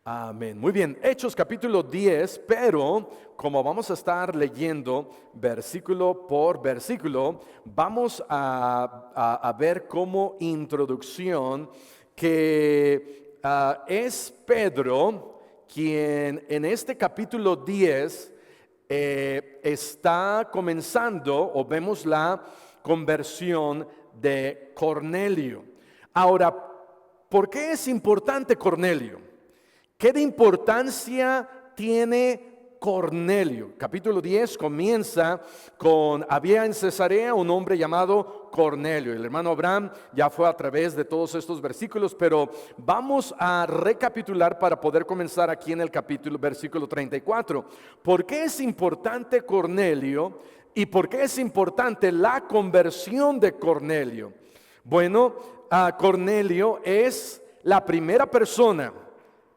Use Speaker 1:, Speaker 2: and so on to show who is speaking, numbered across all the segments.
Speaker 1: Amén. Muy bien, Hechos capítulo 10, pero como vamos a estar leyendo versículo por versículo, vamos a ver como introducción que es Pedro quien en este capítulo 10 está comenzando, o vemos la conversión de Cornelio. Ahora, ¿por qué es importante Cornelio? ¿Qué de importancia tiene Cornelio? Capítulo 10 comienza con: había en Cesarea un hombre llamado Cornelio. El hermano Abraham ya fue a través de todos estos versículos, pero vamos a recapitular para poder comenzar aquí en el versículo 34. ¿Por qué es importante Cornelio y por qué es importante la conversión de Cornelio? Bueno, Cornelio es la primera persona,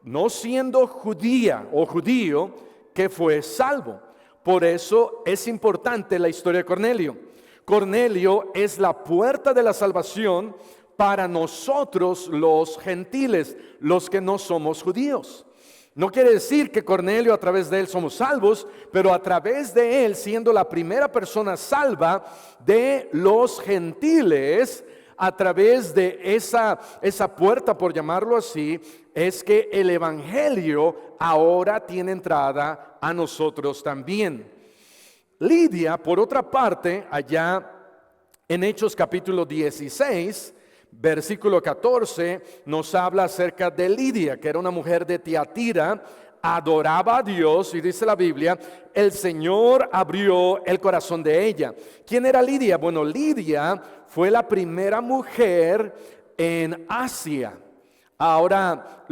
Speaker 1: no siendo judía o judío, que fue salvo. Por eso es importante la historia de Cornelio. Cornelio es la puerta de la salvación para nosotros los gentiles, los que no somos judíos. No quiere decir que Cornelio, a través de él somos salvos, pero a través de él, siendo la primera persona salva de los gentiles, a través de esa puerta, por llamarlo así, es que el evangelio ahora tiene entrada a nosotros también. Lidia, por otra parte, allá en Hechos capítulo 16, versículo 14, nos habla acerca de Lidia, que era una mujer de Tiatira, adoraba a Dios, y dice la Biblia, el Señor abrió el corazón de ella. ¿Quién era Lidia? Bueno, Lidia fue la primera mujer en Asia. Ahora,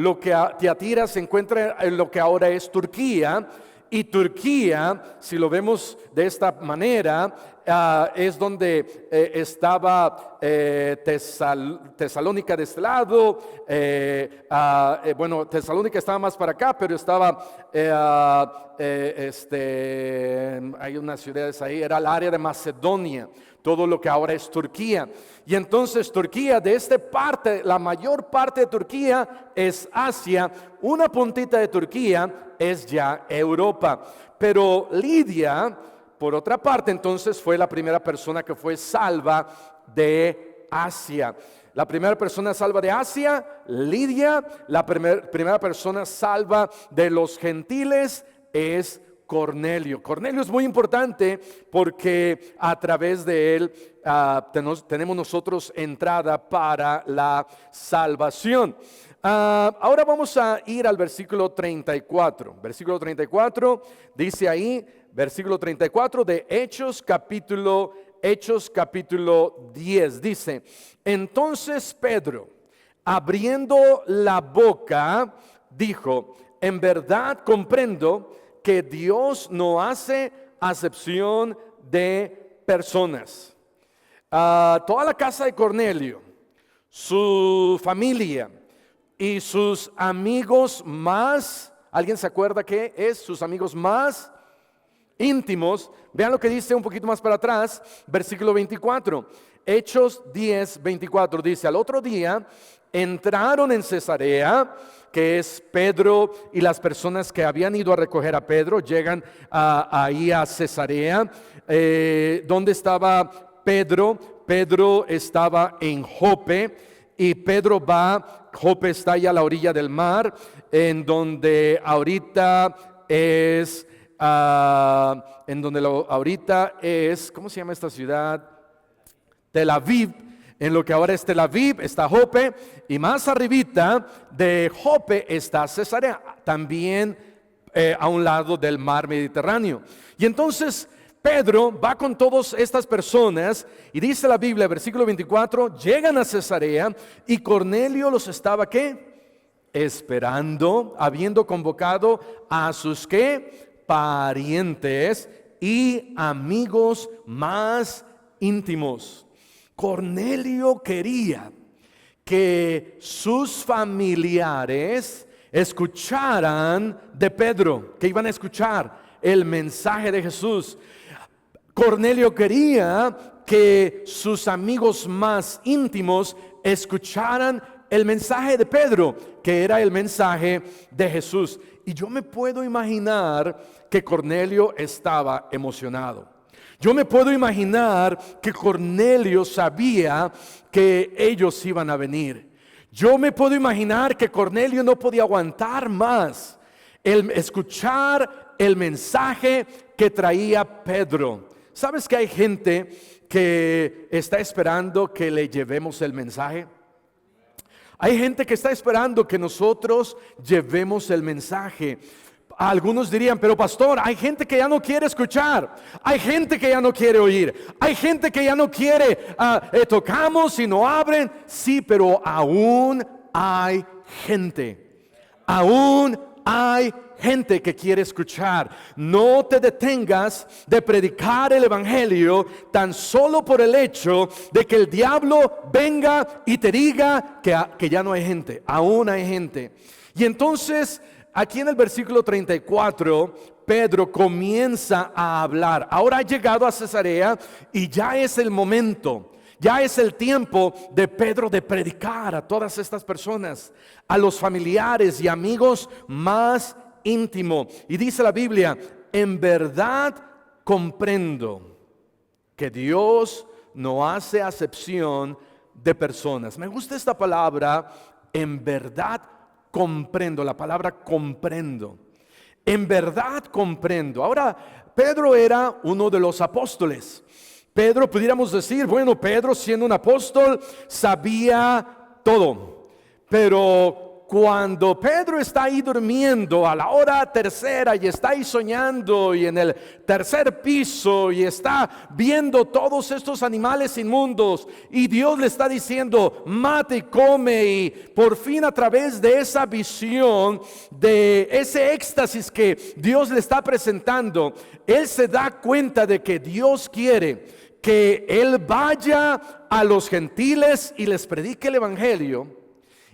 Speaker 1: Tiatira se encuentra en lo que ahora es Turquía, y Turquía, si lo vemos de esta manera, es donde estaba Tesalónica de este lado. Bueno, Tesalónica estaba más para acá, pero estaba hay unas ciudades ahí, era el área de Macedonia, todo lo que ahora es Turquía. Y entonces Turquía, de esta parte, la mayor parte de Turquía es Asia, una puntita de Turquía es ya Europa. Pero Lidia, por otra parte, entonces fue la primera persona que fue salva de Asia. La primera persona salva de Asia, Lidia. La primera persona salva de los gentiles es Cornelio. Cornelio es muy importante porque a través de él tenemos nosotros entrada para la salvación. Ahora vamos a ir al versículo 34. Versículo 34 dice ahí, versículo 34 de Hechos capítulo 10, dice: entonces Pedro, abriendo la boca, dijo: en verdad comprendo que Dios no hace acepción de personas. Toda la casa de Cornelio, su familia y sus amigos más, ¿alguien se acuerda qué es? Sus amigos más íntimos. Vean lo que dice un poquito más para atrás, versículo 24. Hechos 10, 24 dice: al otro día entraron en Cesarea, que es Pedro y las personas que habían ido a recoger a Pedro, llegan ahí a Cesarea. ¿Dónde estaba Pedro? Pedro estaba en Jope, y Pedro Jope está allá a la orilla del mar, en donde ahorita es, ¿cómo se llama esta ciudad? Tel Aviv. En lo que ahora es Tel Aviv está Jope, y más arribita de Jope está Cesarea, también a un lado del mar Mediterráneo. Y entonces Pedro va con todas estas personas, y dice la Biblia, versículo 24, llegan a Cesarea, y Cornelio los estaba, ¿qué? Esperando, habiendo convocado a sus, ¿qué? Parientes y amigos más íntimos. Cornelio quería que sus familiares escucharan de Pedro, que iban a escuchar el mensaje de Jesús. Cornelio quería que sus amigos más íntimos escucharan el mensaje de Pedro, que era el mensaje de Jesús. Y yo me puedo imaginar que Cornelio estaba emocionado. Yo me puedo imaginar que Cornelio sabía que ellos iban a venir. Yo me puedo imaginar que Cornelio no podía aguantar más el escuchar el mensaje que traía Pedro. ¿Sabes que hay gente que está esperando que le llevemos el mensaje? Hay gente que está esperando que nosotros llevemos el mensaje. Algunos dirían, pero pastor, hay gente que ya no quiere escuchar, hay gente que ya no quiere oír, hay gente que ya no quiere, tocamos y no abren. Sí, pero aún hay gente, aún hay gente que quiere escuchar. No te detengas de predicar el evangelio tan solo por el hecho de que el diablo venga y te diga que ya no hay gente. Aún hay gente. Y entonces aquí en el versículo 34 Pedro comienza a hablar. Ahora ha llegado a Cesarea y ya es el momento, ya es el tiempo de Pedro de predicar a todas estas personas, a los familiares y amigos más íntimo. Y dice la Biblia, en verdad comprendo que Dios no hace acepción de personas. Me gusta esta palabra, en verdad comprendo, la palabra comprendo. En verdad comprendo. Ahora, Pedro era uno de los apóstoles. Pedro, pudiéramos decir, bueno, Pedro siendo un apóstol sabía todo, pero cuando Pedro está ahí durmiendo a la hora tercera y está ahí soñando y en el tercer piso y está viendo todos estos animales inmundos y Dios le está diciendo mate y come, y por fin a través de esa visión, de ese éxtasis que Dios le está presentando, él se da cuenta de que Dios quiere que él vaya a los gentiles y les predique el evangelio.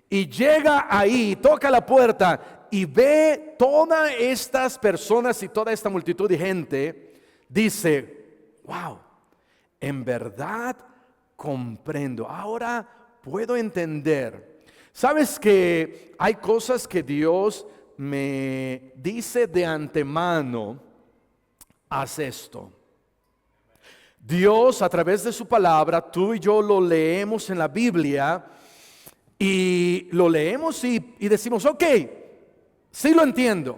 Speaker 1: Y llega ahí, toca la puerta y ve todas estas personas y toda esta multitud de gente. Dice, wow, en verdad comprendo. Ahora puedo entender. Sabes que hay cosas que Dios me dice de antemano, haz esto. Dios a través de su palabra, tú y yo lo leemos en la Biblia. Y lo leemos y decimos, ok, sí lo entiendo.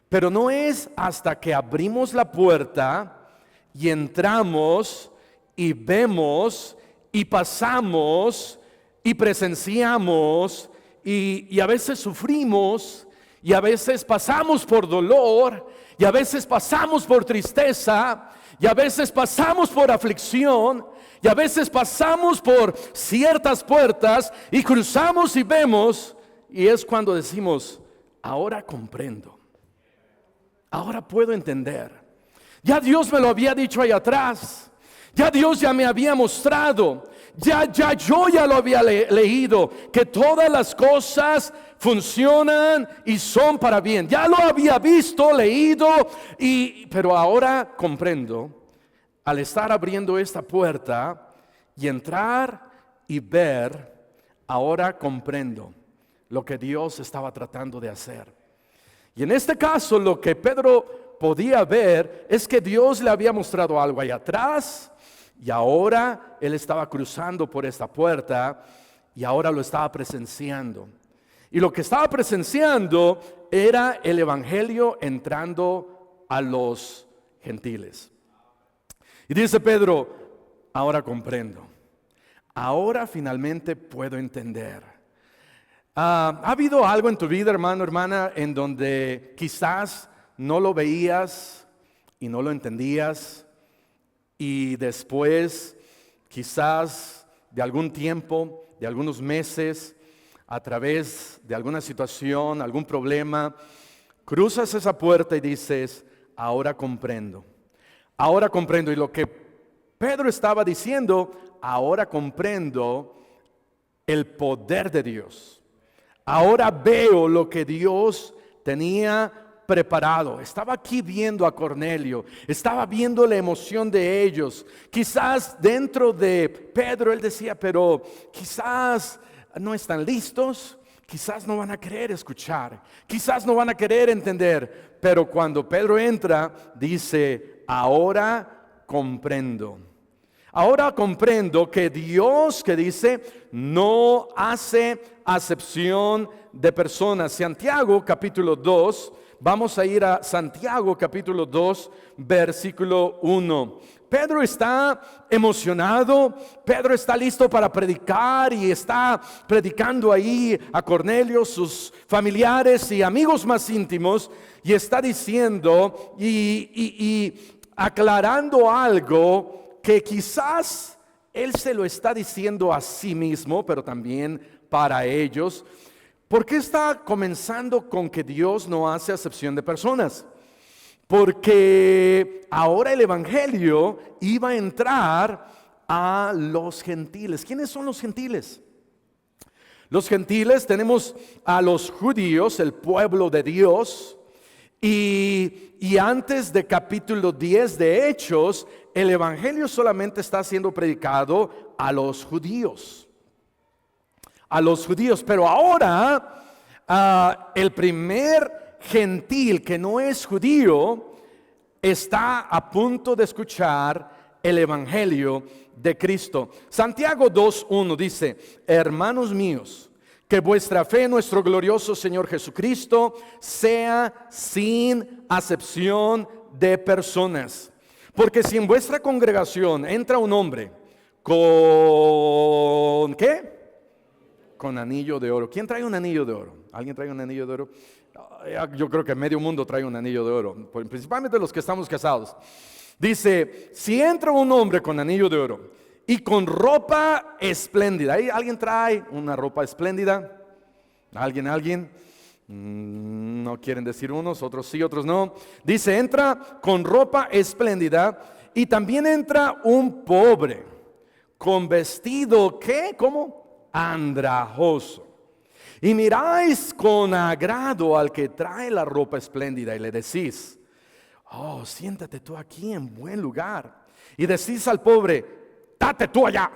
Speaker 1: Pero no es hasta que abrimos la puerta y entramos y vemos y pasamos y presenciamos y a veces sufrimos y a veces pasamos por dolor y a veces pasamos por tristeza y a veces pasamos por aflicción. Y a veces pasamos por ciertas puertas y cruzamos y vemos, y es cuando decimos, ahora comprendo, ahora puedo entender. Ya Dios me lo había dicho ahí atrás, ya Dios ya me había mostrado, ya yo ya lo había leído, que todas las cosas funcionan y son para bien. Ya lo había visto, leído, pero ahora comprendo. Al estar abriendo esta puerta y entrar y ver, ahora comprendo lo que Dios estaba tratando de hacer. Y en este caso lo que Pedro podía ver es que Dios le había mostrado algo ahí atrás y ahora él estaba cruzando por esta puerta y ahora lo estaba presenciando. Y lo que estaba presenciando era el evangelio entrando a los gentiles. Y dice Pedro, ahora comprendo, ahora finalmente puedo entender. ¿Ha habido algo en tu vida, hermano, hermana, en donde quizás no lo veías y no lo entendías y después quizás de algún tiempo, de algunos meses, a través de alguna situación, algún problema, cruzas esa puerta y dices, ahora comprendo? Ahora comprendo. Y lo que Pedro estaba diciendo, ahora comprendo el poder de Dios. Ahora veo lo que Dios tenía preparado. Estaba aquí viendo a Cornelio, estaba viendo la emoción de ellos. Quizás dentro de Pedro él decía, pero quizás no están listos. quizás no van a querer escuchar, quizás no van a querer entender, pero cuando Pedro entra, dice, ahora comprendo. Ahora comprendo que Dios, que dice, no hace acepción de personas. Santiago capítulo 2, vamos a ir a Santiago capítulo 2, versículo 1. Pedro está emocionado, Pedro está listo para predicar y está predicando ahí a Cornelio, sus familiares y amigos más íntimos, y está diciendo y aclarando algo que quizás él se lo está diciendo a sí mismo, pero también para ellos. ¿Por qué está comenzando con que Dios no hace acepción de personas? Porque ahora el evangelio iba a entrar a los gentiles. ¿Quiénes son los gentiles? Los gentiles, tenemos a los judíos, el pueblo de Dios, y antes de capítulo 10 de Hechos, el evangelio solamente está siendo predicado a los judíos. A los judíos, pero ahora el primer gentil que no es judío está a punto de escuchar el evangelio de Cristo. Santiago 2:1 dice: hermanos míos, que vuestra fe en nuestro glorioso Señor Jesucristo sea sin acepción de personas. Porque si en vuestra congregación entra un hombre con ¿qué? Con anillo de oro. ¿Quién trae un anillo de oro? ¿Alguien trae un anillo de oro? Yo creo que medio mundo trae un anillo de oro, principalmente los que estamos casados. Dice, si entra un hombre con anillo de oro y con ropa espléndida. ¿Ahí alguien trae una ropa espléndida? ¿Alguien? No quieren decir unos, otros sí, otros no. Dice, entra con ropa espléndida y también entra un pobre con vestido, ¿qué? ¿Cómo? Andrajoso. Y miráis con agrado al que trae la ropa espléndida y le decís, oh, siéntate tú aquí en buen lugar. Y decís al pobre, date tú allá,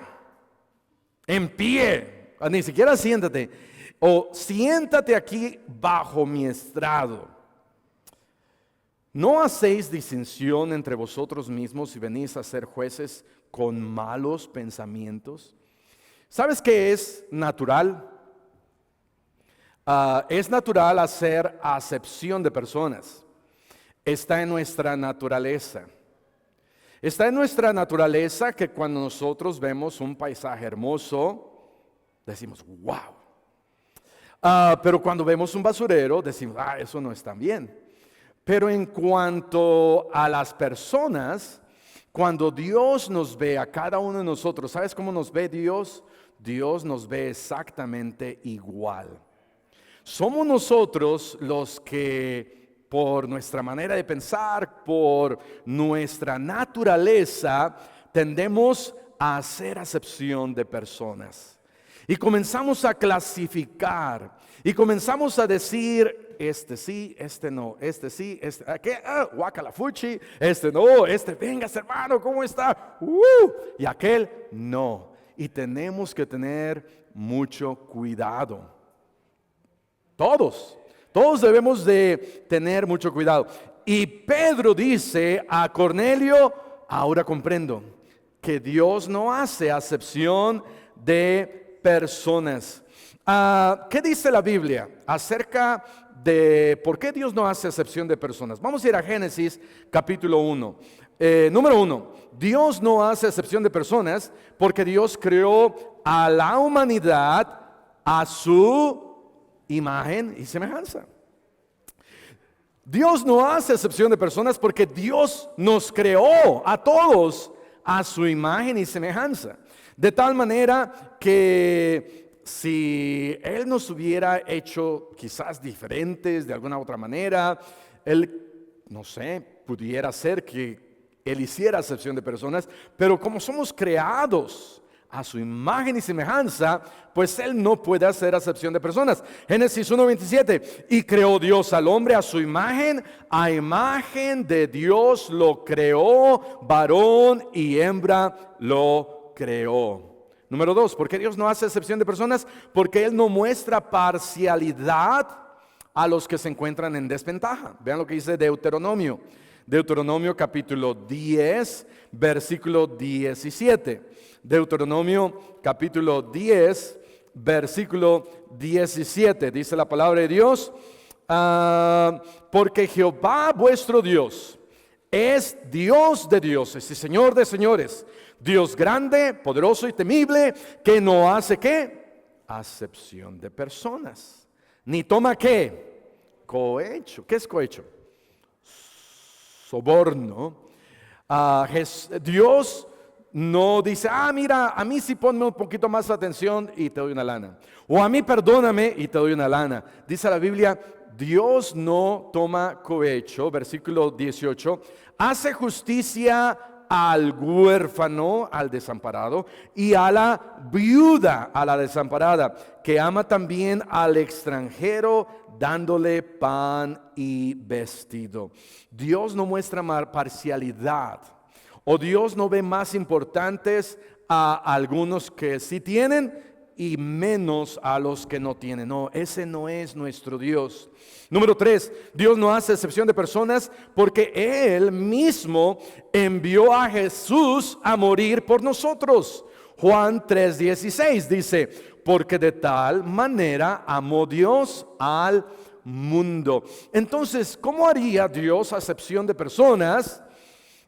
Speaker 1: en pie, ni siquiera siéntate, o siéntate aquí bajo mi estrado. ¿No hacéis distinción entre vosotros mismos y venís a ser jueces con malos pensamientos? ¿Sabes qué es natural? Es natural hacer acepción de personas. Está en nuestra naturaleza. Está en nuestra naturaleza que cuando nosotros vemos un paisaje hermoso, decimos, wow. Pero cuando vemos un basurero, decimos, eso no está bien. Pero en cuanto a las personas, cuando Dios nos ve a cada uno de nosotros, ¿sabes cómo nos ve Dios? Dios nos ve exactamente igual. Somos nosotros los que por nuestra manera de pensar, por nuestra naturaleza, tendemos a hacer acepción de personas. Y comenzamos a clasificar y comenzamos a decir, este sí, este no, este sí, este, ¿qué? Guacalafuchi, este no, este, vengas hermano, ¿cómo está? Y aquel no. Y tenemos que tener mucho cuidado. Todos debemos de tener mucho cuidado. Y Pedro dice a Cornelio, ahora comprendo que Dios no hace acepción de personas. ¿Qué dice la Biblia acerca de por qué Dios no hace acepción de personas? Vamos a ir a Génesis capítulo 1. Número 1, Dios no hace acepción de personas porque Dios creó a la humanidad a su imagen y semejanza. Dios no hace excepción de personas porque Dios nos creó a todos a su imagen y semejanza. De tal manera que si Él nos hubiera hecho quizás diferentes de alguna otra manera, Él, no sé, pudiera ser que Él hiciera excepción de personas, pero como somos creados a su imagen y semejanza, pues Él no puede hacer acepción de personas. Génesis 1:27, y creó Dios al hombre a su imagen, a imagen de Dios lo creó, varón y hembra lo creó. Número 2, ¿por qué Dios no hace excepción de personas? Porque Él no muestra parcialidad a los que se encuentran en desventaja. Vean lo que dice Deuteronomio. Deuteronomio capítulo 10, versículo 17. Deuteronomio capítulo 10, versículo 17. Dice la palabra de Dios, porque Jehová vuestro Dios es Dios de dioses y Señor de señores, Dios grande, poderoso y temible, que no hace ¿qué? Acepción de personas, ni toma ¿qué? Cohecho. ¿Qué es cohecho? Soborno. Dios no dice, mira, a mí sí ponme un poquito más atención y te doy una lana. O a mí perdóname y te doy una lana. Dice la Biblia, Dios no toma cohecho, versículo 18, hace justicia al huérfano, al desamparado, y a la viuda, a la desamparada, que ama también al extranjero, dándole pan y vestido. Dios no muestra parcialidad, o Dios no ve más importantes a algunos que sí tienen y menos a los que no tienen. No, ese no es nuestro Dios. Número 3, Dios no hace excepción de personas porque Él mismo envió a Jesús a morir por nosotros. Juan 3:16 dice, porque de tal manera amó Dios al mundo. Entonces, ¿cómo haría Dios acepción de personas,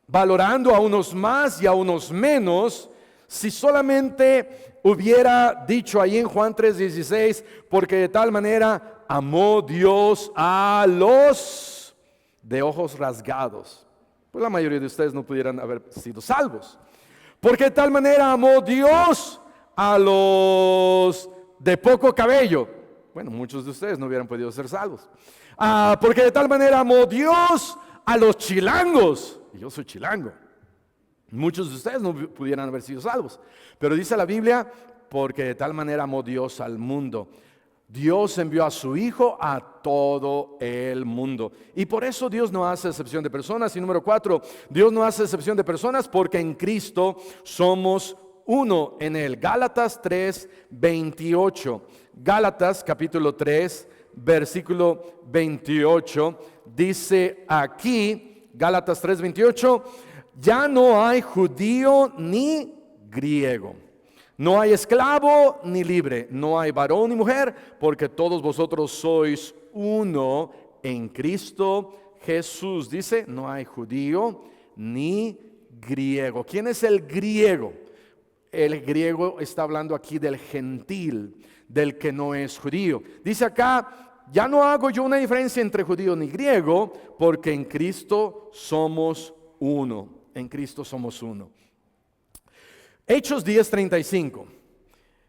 Speaker 1: valorando a unos más y a unos menos, si solamente hubiera dicho ahí en Juan 3:16, porque de tal manera amó Dios a los de ojos rasgados? Pues la mayoría de ustedes no pudieran haber sido salvos. Porque de tal manera amó Dios a los de poco cabello. Bueno, muchos de ustedes no hubieran podido ser salvos. Porque de tal manera amó Dios a los chilangos. Y yo soy chilango. Muchos de ustedes no pudieran haber sido salvos. Pero dice la Biblia, porque de tal manera amó Dios al mundo. Dios envió a su Hijo a todo el mundo. Y por eso Dios no hace excepción de personas. Y número 4, Dios no hace excepción de personas porque en Cristo somos uno en Él. Gálatas 3:28. Gálatas capítulo 3, versículo 28. Dice aquí, Gálatas 3:28, ya no hay judío ni griego. No hay esclavo ni libre, no hay varón ni mujer, porque todos vosotros sois uno en Cristo Jesús. Dice, no hay judío ni griego. ¿Quién es el griego? El griego está hablando aquí del gentil, del que no es judío. Dice acá, ya no hago yo una diferencia entre judío ni griego, porque en Cristo somos uno. En Cristo somos uno. Hechos 10:35.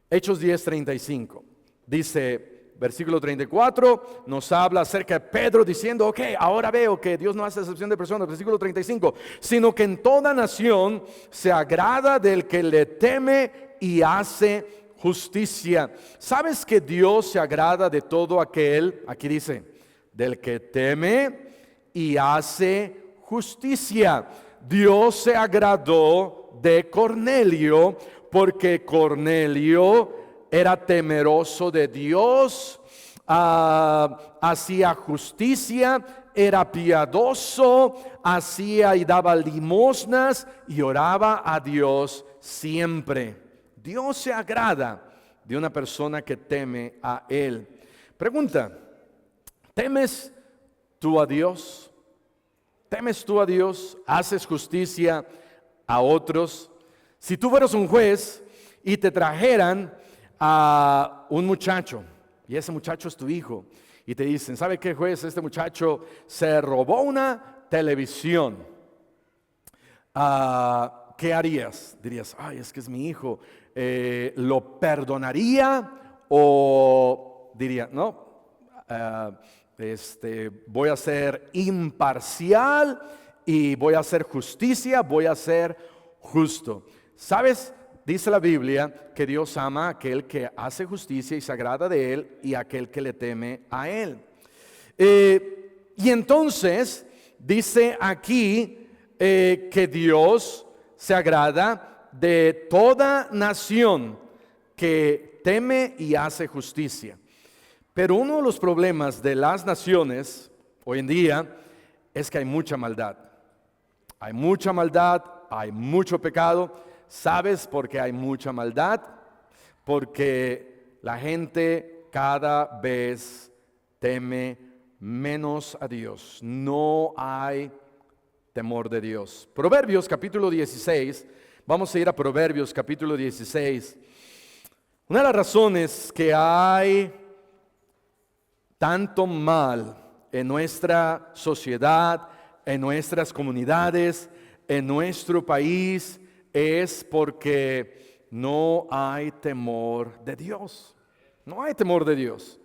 Speaker 1: Hechos 10:35. Dice, versículo 34, nos habla acerca de Pedro diciendo, ok, ahora veo que Dios no hace excepción de personas. Versículo 35, sino que en toda nación se agrada del que le teme y hace justicia. ¿Sabes que Dios se agrada de todo aquel, aquí dice, del que teme y hace justicia? Dios se agradó de Cornelio porque Cornelio era temeroso de Dios, hacía justicia, era piadoso, hacía y daba limosnas y oraba a Dios siempre. Dios se agrada de una persona que teme a Él. Pregunta, ¿temes tú a Dios? ¿Temes tú a Dios? ¿Haces justicia a otros? Si tú fueras un juez y te trajeran a un muchacho y ese muchacho es tu hijo y te dicen, ¿sabe qué, juez? Este muchacho se robó una televisión. ¿Qué harías? Dirías, ay, es que es mi hijo. ¿Lo perdonaría? O diría, no, voy a ser imparcial y voy a hacer justicia, voy a ser justo. ¿Sabes? Dice la Biblia que Dios ama a aquel que hace justicia y se agrada de Él y a aquel que le teme a Él. Y entonces dice aquí que Dios se agrada de toda nación que teme y hace justicia. Pero uno de los problemas de las naciones hoy en día es que hay mucha maldad. Hay mucha maldad, hay mucho pecado. ¿Sabes por qué hay mucha maldad? Porque la gente cada vez teme menos a Dios. No hay temor de Dios. Proverbios capítulo 16. Vamos a ir a Proverbios capítulo 16. Una de las razones que hay tanto mal en nuestra sociedad, en nuestras comunidades, en nuestro país, es porque no hay temor de Dios. No hay temor de Dios.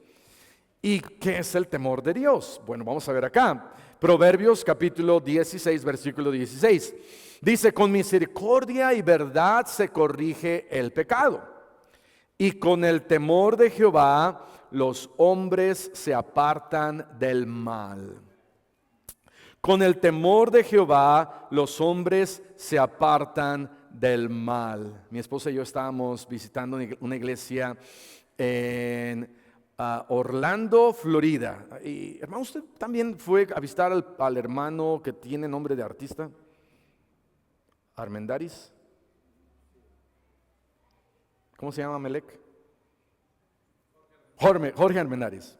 Speaker 1: ¿Y qué es el temor de Dios? Bueno, vamos a ver acá. Proverbios capítulo 16, versículo 16. Dice, con misericordia y verdad se corrige el pecado, y con el temor de Jehová los hombres se apartan del mal. Con el temor de Jehová los hombres se apartan del mal. Mi esposa y yo estábamos visitando una iglesia en Orlando, Florida. Y hermano, ¿usted también fue a visitar al hermano que tiene nombre de artista? Armendáriz. ¿Cómo se llama, Melec? Jorge Armendáriz.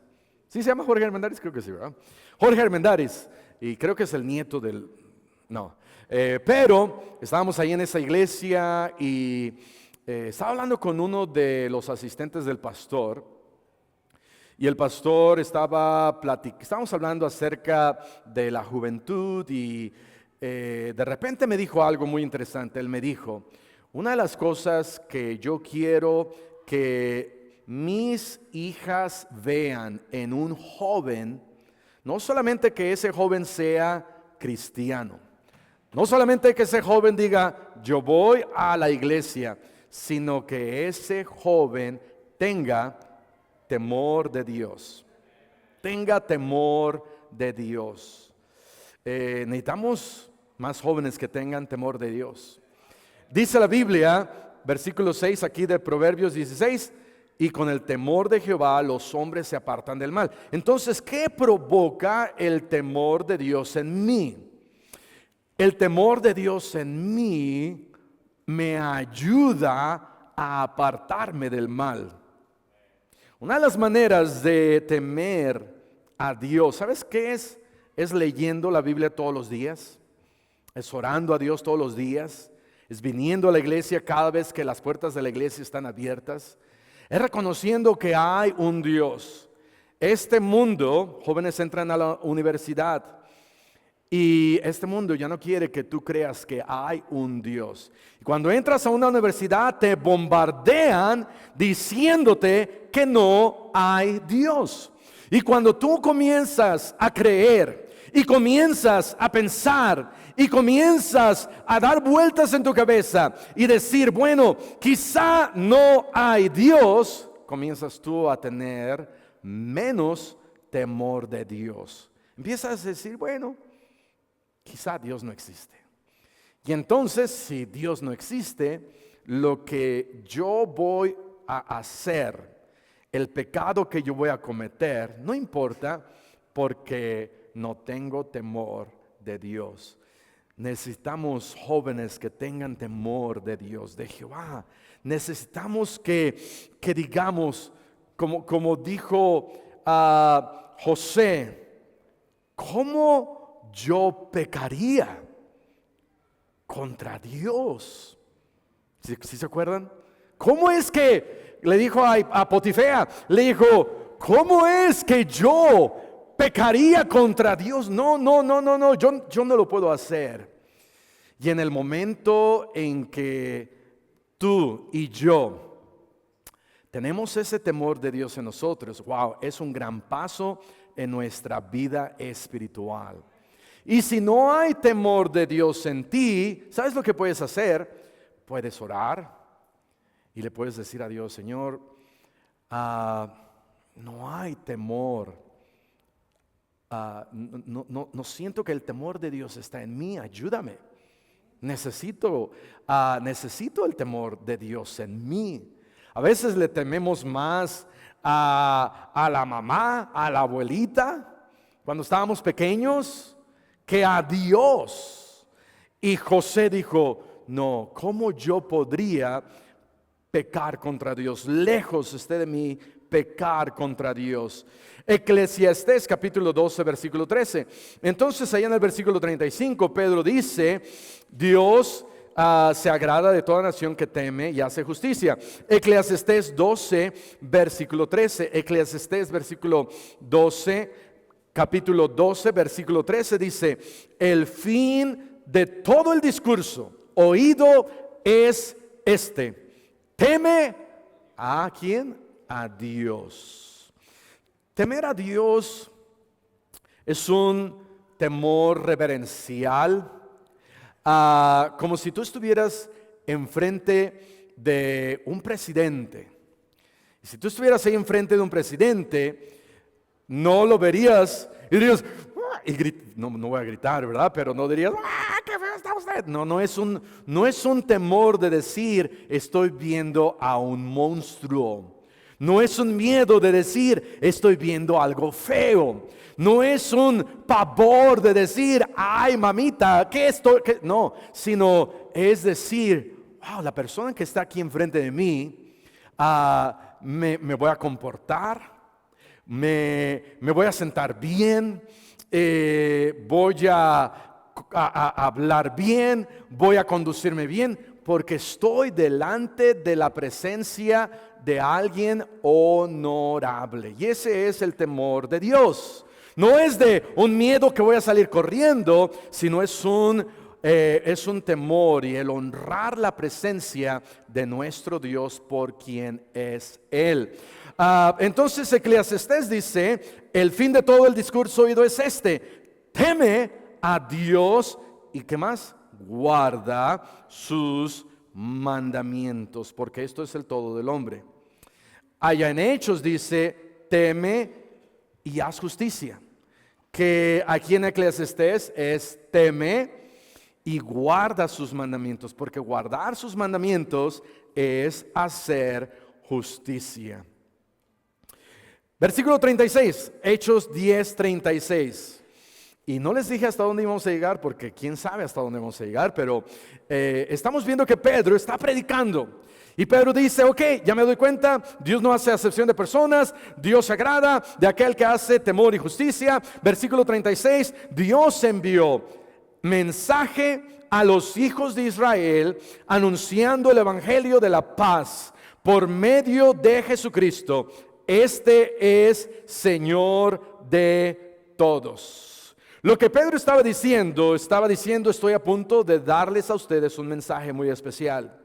Speaker 1: ¿Sí se llama Jorge Armendáriz? Creo que sí, ¿verdad? Jorge Armendáriz. Y creo que es el nieto del... No. Pero estábamos ahí en esa iglesia y estaba hablando con uno de los asistentes del pastor. Y el pastor estábamos hablando acerca de la juventud y de repente me dijo algo muy interesante. Él me dijo, una de las cosas que yo quiero que mis hijas vean en un joven, no solamente que ese joven sea cristiano, no solamente que ese joven diga, yo voy a la iglesia, sino que ese joven tenga temor de Dios. Tenga temor de Dios. Necesitamos más jóvenes que tengan temor de Dios. Dice la Biblia, versículo 6 aquí de Proverbios 16, y con el temor de Jehová los hombres se apartan del mal. Entonces, ¿qué provoca el temor de Dios en mí? El temor de Dios en mí me ayuda a apartarme del mal. Una de las maneras de temer a Dios, ¿sabes qué es? Es leyendo la Biblia todos los días, es orando a Dios todos los días, es viniendo a la iglesia cada vez que las puertas de la iglesia están abiertas, es reconociendo que hay un Dios. Este mundo, jóvenes entran a la universidad y este mundo ya no quiere que tú creas que hay un Dios. Cuando entras a una universidad te bombardean diciéndote que no hay Dios. Y cuando tú comienzas a creer y comienzas a pensar y comienzas a dar vueltas en tu cabeza y decir, bueno, quizá no hay Dios, comienzas tú a tener menos temor de Dios. Empiezas a decir, bueno, quizá Dios no existe. Y entonces, si Dios no existe, lo que yo voy a hacer, el pecado que yo voy a cometer, no importa porque no tengo temor de Dios. Necesitamos jóvenes que tengan temor de Dios, de Jehová. Necesitamos que digamos, como dijo José, ¿cómo yo pecaría contra Dios? ¿Sí se acuerdan? ¿Cómo es que le dijo a Potifea? Le dijo, ¿cómo es que yo pecaría contra Dios? No, yo no lo puedo hacer. Y en el momento en que tú y yo tenemos ese temor de Dios en nosotros, wow, es un gran paso en nuestra vida espiritual. Y si no hay temor de Dios en ti, ¿sabes lo que puedes hacer? Puedes orar y le puedes decir a Dios, Señor, no hay temor. No siento que el temor de Dios está en mí, ayúdame. necesito el temor de Dios en mí. A veces le tememos más a la mamá, a la abuelita, cuando estábamos pequeños, que a Dios. Y José dijo, no, ¿cómo yo podría pecar contra Dios? Lejos esté de mí pecar contra Dios. Eclesiastés capítulo 12 versículo 13. Entonces allá en el versículo 35 Pedro dice, Dios se agrada de toda nación que teme y hace justicia. Eclesiastés 12 versículo 13. Eclesiastés versículo 12, capítulo 12 versículo 13 dice, el fin de todo el discurso oído es este: teme a ¿quién? A Dios. Temer a Dios es un temor reverencial, como si tú estuvieras enfrente de un presidente. Y si tú estuvieras ahí enfrente de un presidente, no lo verías y dirías, no voy a gritar, ¿verdad? Pero no dirías, qué feo está usted. No es un temor de decir, estoy viendo a un monstruo. No es un miedo de decir, estoy viendo algo feo. No es un pavor de decir, ay mamita, ¿qué estoy? ¿Qué? No, sino es decir, wow, la persona que está aquí enfrente de mí, me voy a comportar, me voy a sentar bien, voy a hablar bien, voy a conducirme bien, porque estoy delante de la presencia de alguien honorable. Y ese es el temor de Dios. No es de un miedo que voy a salir corriendo, sino es un temor y el honrar la presencia de nuestro Dios por quien es Él. Entonces Eclesiastés dice, el fin de todo el discurso oído es este: teme a Dios y ¿qué más? Guarda sus mandamientos, porque esto es el todo del hombre. Allá en Hechos dice, teme y haz justicia, que aquí en Eclesiastés es teme y guarda sus mandamientos, porque guardar sus mandamientos es hacer justicia. Versículo 36, Hechos 10:36. Y no les dije hasta dónde íbamos a llegar, porque quién sabe hasta dónde vamos a llegar, pero estamos viendo que Pedro está predicando. Y Pedro dice, ok, ya me doy cuenta, Dios no hace acepción de personas, Dios se agrada de aquel que hace temor y justicia. Versículo 36, Dios envió mensaje a los hijos de Israel anunciando el evangelio de la paz por medio de Jesucristo. Este es Señor de todos. Lo que Pedro estaba diciendo, estoy a punto de darles a ustedes un mensaje muy especial.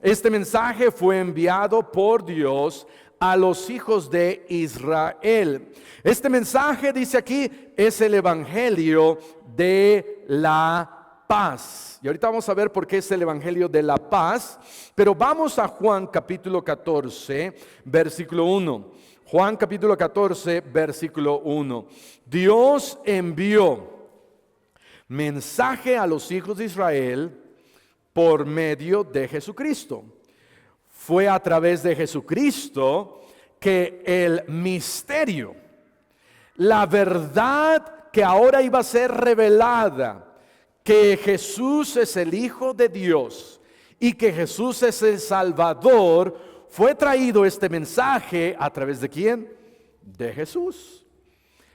Speaker 1: Este mensaje fue enviado por Dios a los hijos de Israel. Este mensaje, dice aquí, es el evangelio de la paz. Y ahorita vamos a ver por qué es el evangelio de la paz. Pero vamos a Juan capítulo 14, versículo 1. Juan capítulo 14, versículo 1. Dios envió mensaje a los hijos de Israel por medio de Jesucristo. Fue a través de Jesucristo que el misterio, la verdad que ahora iba a ser revelada, que Jesús es el Hijo de Dios y que Jesús es el Salvador, fue traído este mensaje a través de ¿quién? De Jesús.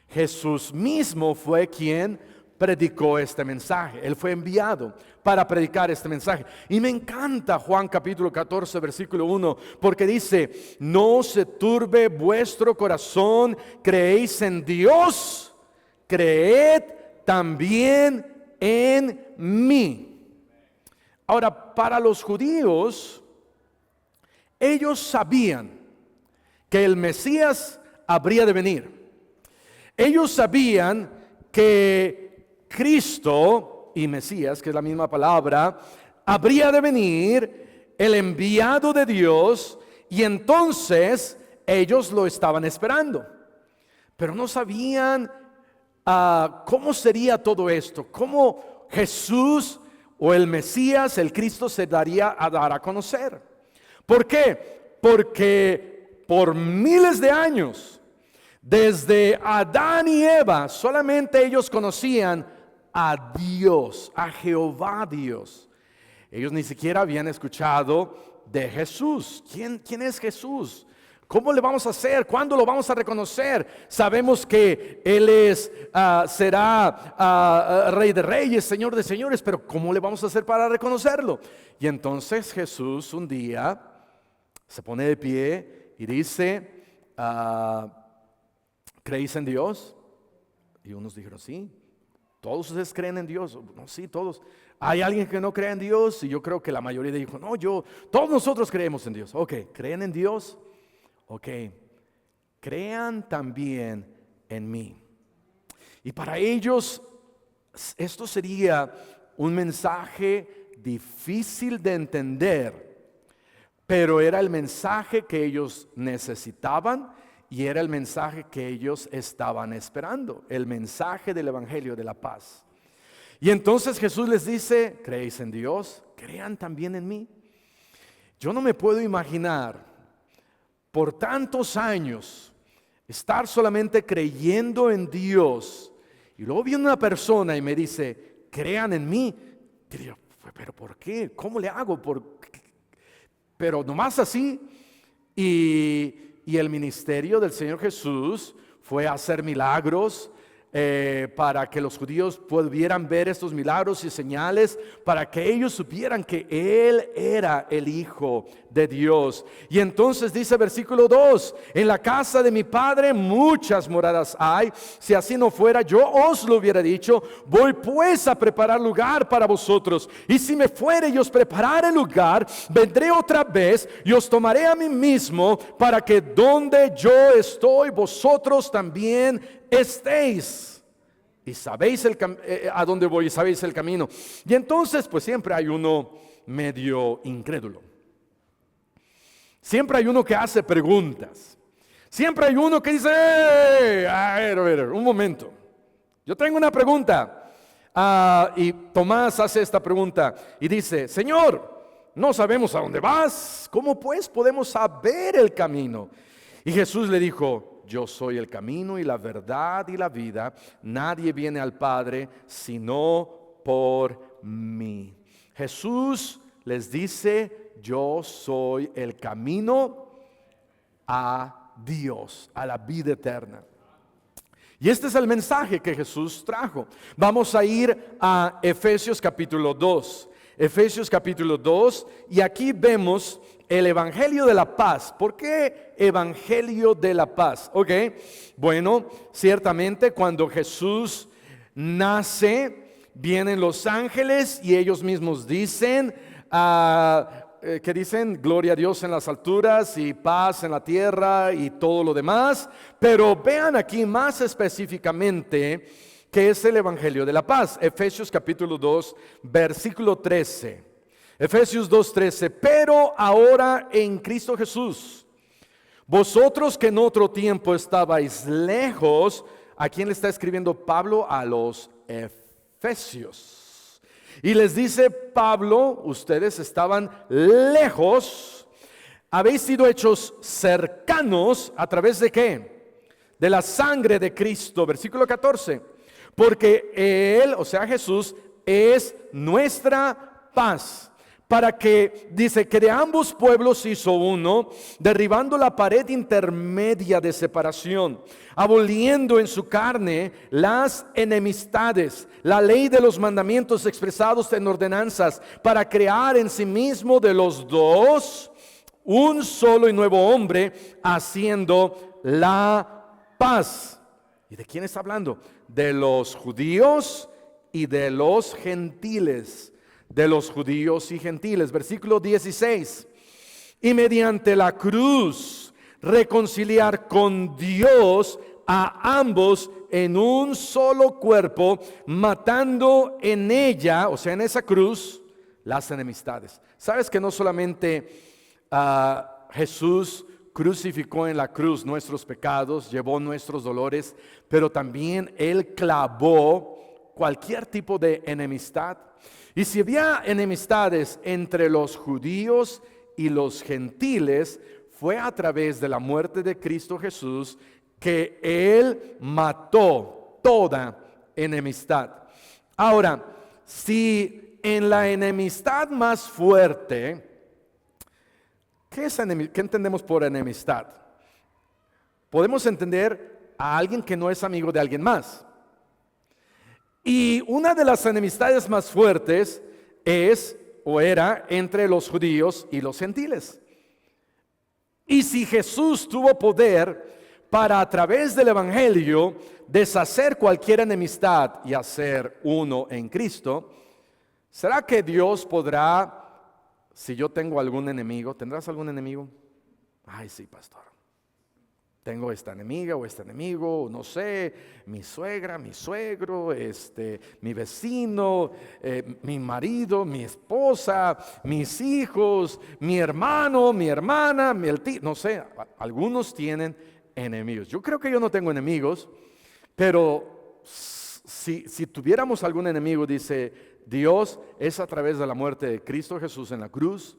Speaker 1: Jesús mismo fue quien predicó este mensaje. Él fue enviado para predicar este mensaje. Y me encanta Juan capítulo 14 versículo 1, porque dice, no se turbe vuestro corazón, creéis en Dios, creed también en mí. Ahora, para los judíos, ellos sabían que el Mesías habría de venir. Ellos sabían que Cristo y Mesías, que es la misma palabra, habría de venir, el enviado de Dios, y entonces ellos lo estaban esperando. Pero no sabían cómo sería todo esto, cómo Jesús, o el Mesías, el Cristo, se daría a dar a conocer. ¿Por qué? Porque por miles de años, desde Adán y Eva, solamente ellos conocían a Dios, a Jehová Dios. Ellos ni siquiera habían escuchado de Jesús. ¿Quién es Jesús? ¿Cómo le vamos a hacer? ¿Cuándo lo vamos a reconocer? Sabemos que Él será Rey de Reyes, Señor de Señores, pero ¿cómo le vamos a hacer para reconocerlo? Y entonces Jesús un día se pone de pie y dice, ¿creéis en Dios? Y unos dijeron, sí. ¿Todos ustedes creen en Dios? No, sí, todos. ¿Hay alguien que no cree en Dios? Y yo creo que la mayoría dijo, no, todos nosotros creemos en Dios. Ok, ¿creen en Dios? Ok, crean también en mí. Y para ellos esto sería un mensaje difícil de entender, pero era el mensaje que ellos necesitaban y era el mensaje que ellos estaban esperando, el mensaje del Evangelio de la paz. Y entonces Jesús les dice, ¿creéis en Dios? Crean también en mí. Yo no me puedo imaginar por tantos años estar solamente creyendo en Dios y luego viene una persona y me dice, crean en mí. Y digo, ¿pero por qué? ¿Cómo le hago? Pero nomás así. Y el ministerio del Señor Jesús fue hacer milagros para que los judíos pudieran ver estos milagros y señales, para que ellos supieran que Él era el Hijo de Dios. Y entonces dice versículo 2, en la casa de mi Padre muchas moradas hay, si así no fuera yo os lo hubiera dicho, voy pues a preparar lugar para vosotros, y si me fuere y os preparare lugar, vendré otra vez y os tomaré a mí mismo, para que donde yo estoy, vosotros también estéis. Y sabéis a dónde voy y sabéis el camino. Y entonces pues siempre hay uno medio incrédulo. Siempre hay uno que hace preguntas. Siempre hay uno que dice, a ver, un momento. Yo tengo una pregunta. Y Tomás hace esta pregunta y dice, Señor, no sabemos a dónde vas. ¿Cómo pues podemos saber el camino? Y Jesús le dijo, yo soy el camino y la verdad y la vida. Nadie viene al Padre sino por mí. Jesús les dice, yo soy el camino a Dios, a la vida eterna. Y este es el mensaje que Jesús trajo. Vamos a ir a Efesios capítulo 2. Efesios capítulo 2, y aquí vemos el Evangelio de la paz. ¿Por qué Evangelio de la paz? Ok, bueno, ciertamente cuando Jesús nace, vienen los ángeles y ellos mismos dicen, ¿qué dicen? Gloria a Dios en las alturas y paz en la tierra y todo lo demás. Pero vean aquí más específicamente qué es el Evangelio de la paz. Efesios capítulo 2, versículo 13. Efesios 2:13, pero ahora en Cristo Jesús, vosotros que en otro tiempo estabais lejos, ¿a quién le está escribiendo Pablo? A los Efesios. Y les dice Pablo, ustedes estaban lejos, habéis sido hechos cercanos, ¿a través de qué? De la sangre de Cristo, versículo 14, porque Él, o sea Jesús, es nuestra paz. Para que, dice, que de ambos pueblos hizo uno, derribando la pared intermedia de separación, aboliendo en su carne las enemistades, la ley de los mandamientos expresados en ordenanzas, para crear en sí mismo de los dos un solo y nuevo hombre, haciendo la paz. ¿Y de quién está hablando? De los judíos y de los gentiles. De los judíos y gentiles, versículo 16, y mediante la cruz reconciliar con Dios a ambos en un solo cuerpo, matando en ella, o sea en esa cruz, las enemistades. ¿Sabes que no solamente Jesús crucificó en la cruz nuestros pecados, llevó nuestros dolores, pero también Él clavó cualquier tipo de enemistad. Y si había enemistades entre los judíos y los gentiles, fue a través de la muerte de Cristo Jesús que Él mató toda enemistad. Ahora, si en la enemistad más fuerte, ¿qué entendemos por enemistad? Podemos entender a alguien que no es amigo de alguien más. Y una de las enemistades más fuertes es o era entre los judíos y los gentiles. Y si Jesús tuvo poder para a través del evangelio deshacer cualquier enemistad y hacer uno en Cristo, ¿será que Dios podrá, si yo tengo algún enemigo, ¿tendrás algún enemigo? Ay, sí, pastor. Tengo esta enemiga o este enemigo, no sé, mi suegra, mi suegro, mi vecino, mi marido, mi esposa, mis hijos, mi hermano, mi hermana, el tío, no sé, algunos tienen enemigos. Yo creo que yo no tengo enemigos, pero si tuviéramos algún enemigo, dice Dios, es a través de la muerte de Cristo Jesús en la cruz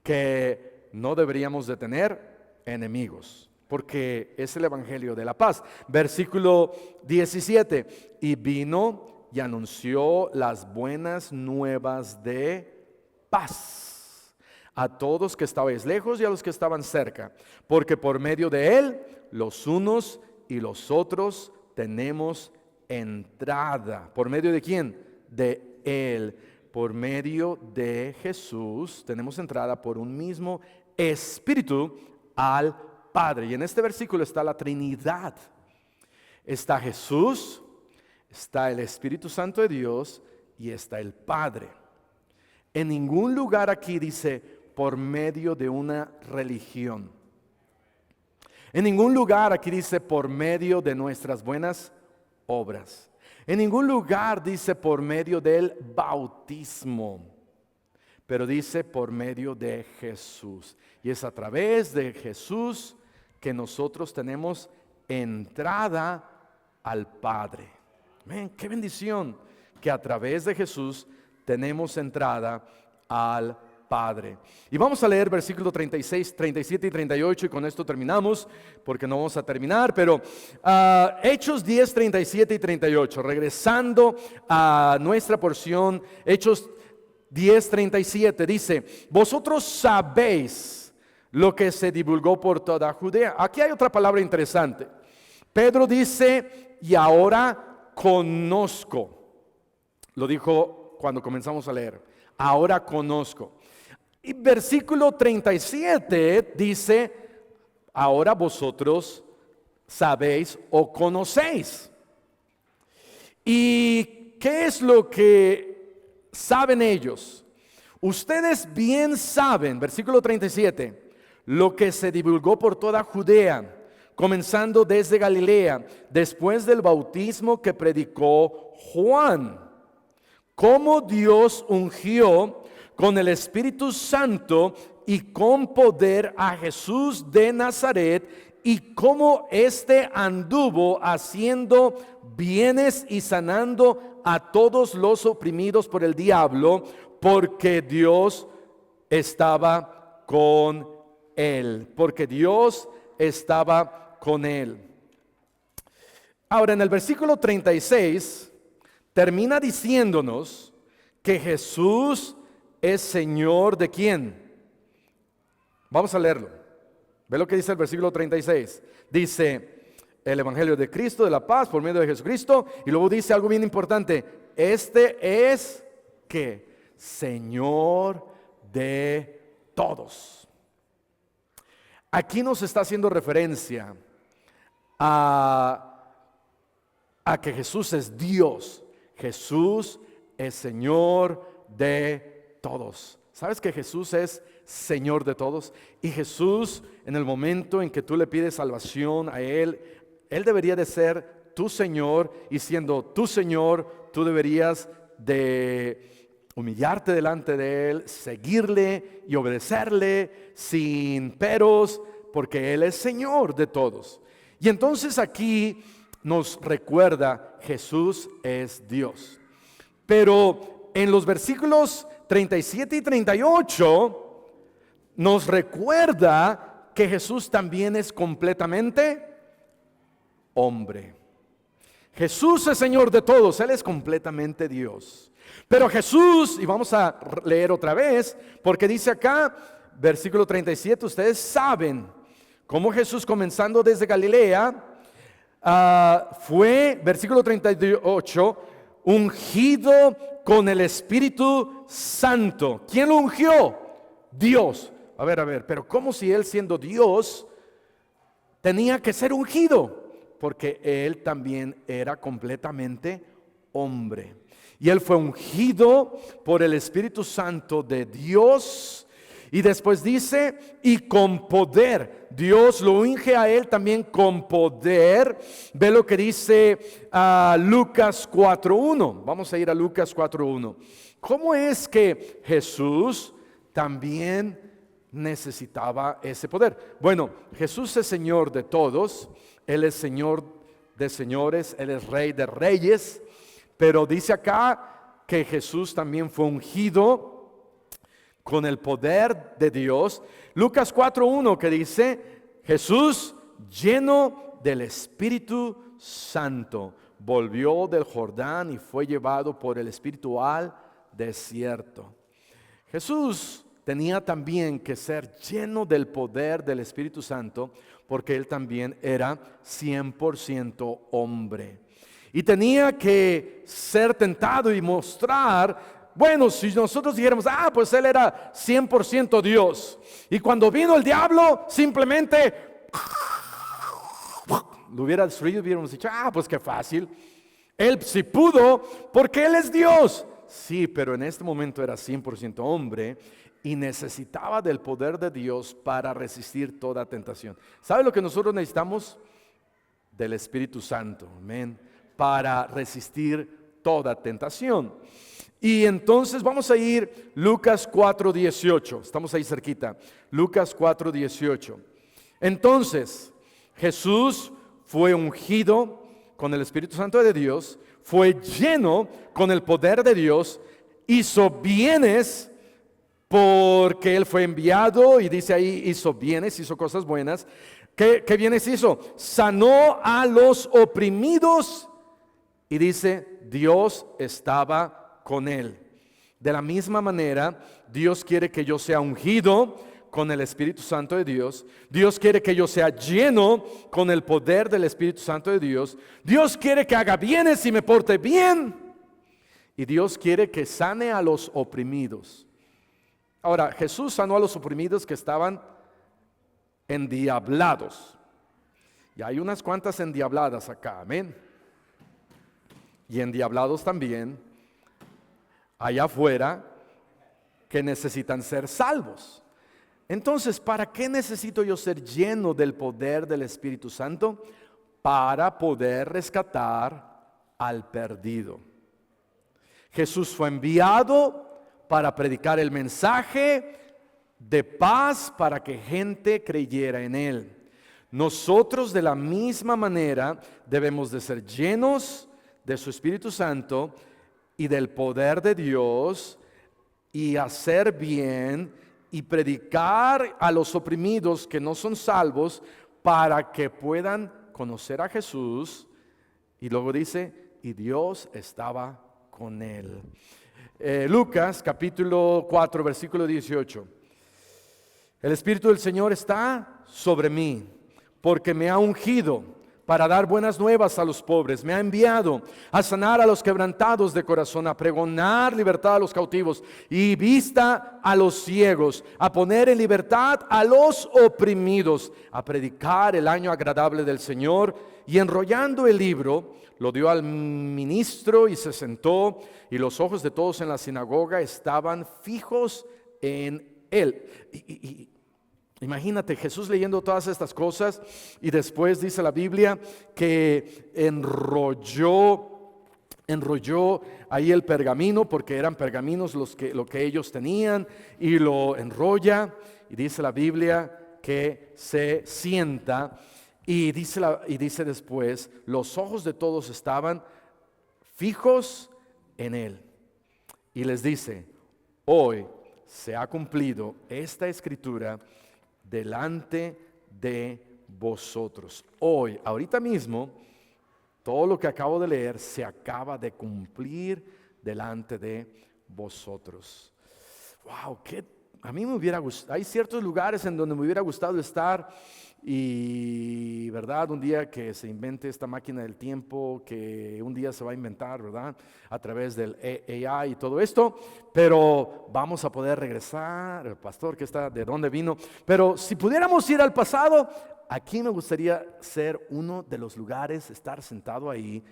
Speaker 1: que no deberíamos de tener enemigos. Porque es el evangelio de la paz. Versículo 17. Y vino y anunció las buenas nuevas de paz a todos que estabais lejos y a los que estaban cerca. Porque por medio de él, los unos y los otros tenemos entrada. ¿Por medio de quién? De él. Por medio de Jesús tenemos entrada por un mismo Espíritu al Padre. Y en este versículo está la Trinidad. Está Jesús, está el Espíritu Santo de Dios y está el Padre. En ningún lugar aquí dice por medio de una religión. En ningún lugar aquí dice por medio de nuestras buenas obras. En ningún lugar dice por medio del bautismo. Pero dice por medio de Jesús. Y es a través de Jesús que nosotros tenemos entrada al Padre. Amén. Qué bendición que a través de Jesús tenemos entrada al Padre. Y vamos a leer versículos 36, 37 y 38 y con esto terminamos porque no vamos a terminar, pero Hechos 10, 37 y 38, regresando a nuestra porción, Hechos 10, 37, dice, vosotros sabéis lo que se divulgó por toda Judea. Aquí hay otra palabra interesante. Pedro dice, y ahora conozco. Lo dijo cuando comenzamos a leer. Ahora conozco. Y versículo 37 dice, ahora vosotros sabéis o conocéis. ¿Y qué es lo que saben ellos? Ustedes bien saben, versículo 37, lo que se divulgó por toda Judea, comenzando desde Galilea, después del bautismo que predicó Juan, cómo Dios ungió con el Espíritu Santo y con poder a Jesús de Nazaret, y cómo éste anduvo haciendo bienes y sanando a todos los oprimidos por el diablo, porque Dios estaba con él, porque Dios estaba con él. Ahora en el versículo 36 termina diciéndonos que Jesús es Señor ¿de quién? Vamos a leerlo. Ve lo que dice el versículo 36. Dice el Evangelio de Cristo, de la paz por medio de Jesucristo, y luego dice algo bien importante. Este es ¿qué? Señor de todos. Aquí nos está haciendo referencia a que Jesús es Dios. Jesús es Señor de todos. ¿Sabes que Jesús es Señor de todos? Y Jesús, en el momento en que tú le pides salvación a Él debería de ser tu Señor. Y siendo tu Señor, tú deberías de humillarte delante de Él, seguirle y obedecerle sin peros, porque Él es Señor de todos. Y entonces aquí nos recuerda, Jesús es Dios. Pero en los versículos 37 y 38 nos recuerda que Jesús también es completamente hombre. Jesús es Señor de todos, Él es completamente Dios. Pero Jesús, y vamos a leer otra vez, porque dice acá, versículo 37, ustedes saben cómo Jesús, comenzando desde Galilea, fue, versículo 38, ungido con el Espíritu Santo. ¿Quién lo ungió? Dios. A ver, pero ¿cómo si Él, siendo Dios, tenía que ser ungido? Porque Él también era completamente hombre. Y Él fue ungido por el Espíritu Santo de Dios. Y después dice, y con poder. Dios lo unge a Él también con poder. Ve lo que dice Lucas 4:1. Vamos a ir a Lucas 4:1. ¿Cómo es que Jesús también necesitaba ese poder? Bueno, Jesús es Señor de todos. Él es Señor de señores, Él es Rey de reyes, pero dice acá que Jesús también fue ungido con el poder de Dios. Lucas 4:1 que dice, Jesús lleno del Espíritu Santo volvió del Jordán y fue llevado por el Espíritu al desierto. Jesús tenía también que ser lleno del poder del Espíritu Santo, porque Él también era 100% hombre. Y tenía que ser tentado y mostrar, bueno, si nosotros dijéramos, pues Él era 100% Dios. Y cuando vino el diablo, simplemente lo hubiera destruido y hubiéramos dicho, pues qué fácil. Él sí pudo, porque Él es Dios. Sí, pero en este momento era 100% hombre y necesitaba del poder de Dios para resistir toda tentación. ¿Sabe lo que nosotros necesitamos? Del Espíritu Santo, amén, para resistir toda tentación. Y entonces vamos a ir Lucas 4:18, estamos ahí cerquita, Lucas 4:18. Entonces Jesús fue ungido con el Espíritu Santo de Dios, fue lleno con el poder de Dios, hizo bienes porque Él fue enviado, y dice ahí, hizo bienes, hizo cosas buenas. ¿Qué bienes hizo? Sanó a los oprimidos, y dice, Dios estaba con Él. De la misma manera, Dios quiere que yo sea ungido con el Espíritu Santo de Dios. Dios quiere que yo sea lleno con el poder del Espíritu Santo de Dios. Dios quiere que haga bienes y me porte bien. Y Dios quiere que sane a los oprimidos. Ahora, Jesús sanó a los oprimidos que estaban endiablados. Y hay unas cuantas endiabladas acá, amén. Y endiablados también allá afuera que necesitan ser salvos. Entonces, ¿para qué necesito yo ser lleno del poder del Espíritu Santo? Para poder rescatar al perdido. Jesús fue enviado para predicar el mensaje de paz para que gente creyera en Él. Nosotros de la misma manera debemos de ser llenos de su Espíritu Santo y del poder de Dios y hacer bien y predicar a los oprimidos que no son salvos para que puedan conocer a Jesús. Y luego dice, y Dios estaba con Él. Lucas capítulo 4 versículo 18. El Espíritu del Señor está sobre mí, porque me ha ungido para dar buenas nuevas a los pobres. Me ha enviado a sanar a los quebrantados de corazón, a pregonar libertad a los cautivos y vista a los ciegos, a poner en libertad a los oprimidos, a predicar el año agradable del Señor. Y enrollando el libro, lo dio al ministro y se sentó, y los ojos de todos en la sinagoga estaban fijos en él. Imagínate Jesús leyendo todas estas cosas, y después dice la Biblia que enrolló ahí el pergamino, porque eran pergaminos lo que ellos tenían, y lo enrolla, y dice la Biblia que se sienta. Y dice después, los ojos de todos estaban fijos en Él. Y les dice, hoy se ha cumplido esta escritura delante de vosotros. Hoy, ahorita mismo, todo lo que acabo de leer se acaba de cumplir delante de vosotros. Wow, a mí me hubiera gustado, hay ciertos lugares en donde me hubiera gustado estar y, ¿verdad? Un día que se invente esta máquina del tiempo, que un día se va a inventar, ¿verdad? A través del AI y todo esto, pero vamos a poder regresar, el pastor que está, ¿de dónde vino? Pero si pudiéramos ir al pasado, aquí me gustaría ser uno de los lugares, estar sentado ahí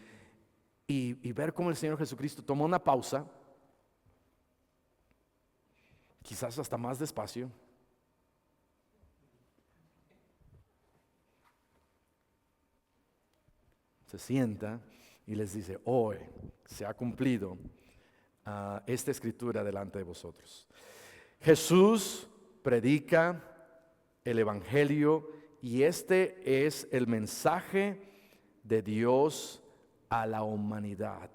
Speaker 1: y ver cómo el Señor Jesucristo tomó una pausa, quizás hasta más despacio, se sienta y les dice, hoy se ha cumplido esta escritura delante de vosotros. Jesús predica el Evangelio y este es el mensaje de Dios a la humanidad.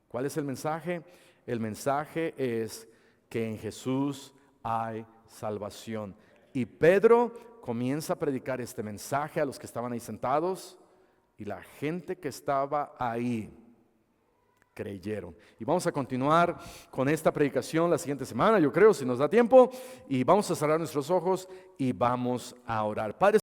Speaker 1: ¿Cuál es el mensaje? El mensaje es que en Jesús hay salvación. Y Pedro comienza a predicar este mensaje a los que estaban ahí sentados y la gente que estaba ahí creyeron. Y vamos a continuar con esta predicación la siguiente semana, yo creo, si nos da tiempo, y vamos a cerrar nuestros ojos y vamos a orar. Padre